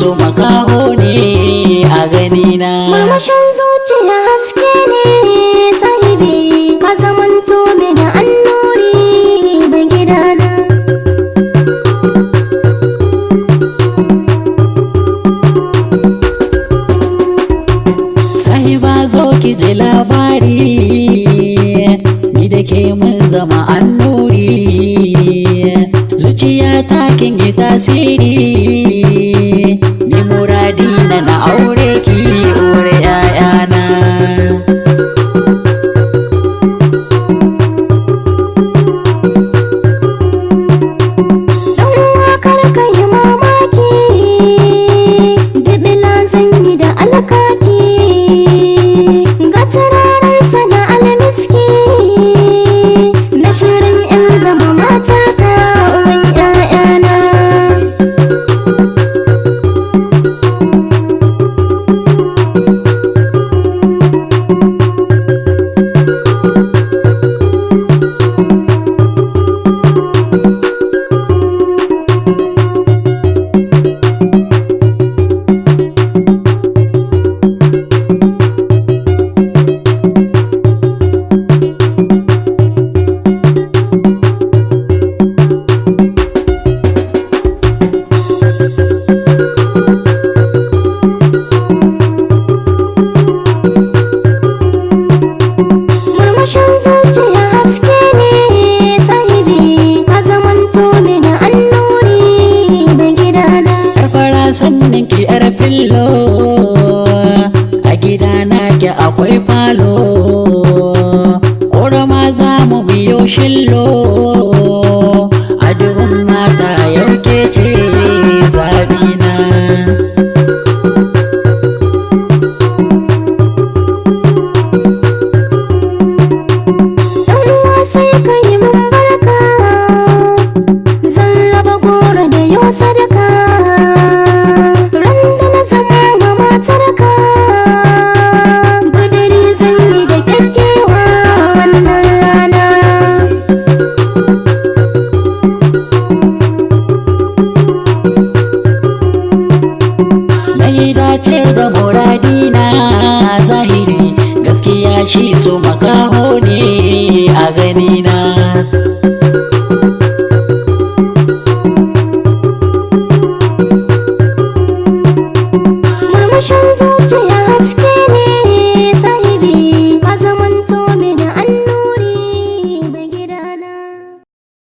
so makaho ne a ganina. Murmushin zuciya haske ne sahibi, ka zamanto mini annuri da gidana. Sahiba zo ki ji labari, ni da ke mun zama annuri, zuciya ta kin yi tasiri, ni muradina na aure ki aure 'ya'yana. Dan uwa kar ka yi mamaki, dibila zan yi da alkaki, ga turararsa da almiski, na shirin in zama mata ka uwan 'ya'yana. Murmushin zuciya haske ne sahibi, ka zamanto mini annuri da gidana. Yar fara sannan ki yar fillo, a gidana ki akwai falo, ƙorama za mu biyo shillo, a dubin mata yau ke ce zabina. Dan uwa sai ka yi min barka, zan raba goro da yau sadaka, ran da na zama ga matarka, buduri zan yi da kyakkyawa wannan rana. Na yi dace da muradina zahiri, gaskiya shi so makaho ne a ganina. Murmushin zuciya haske ne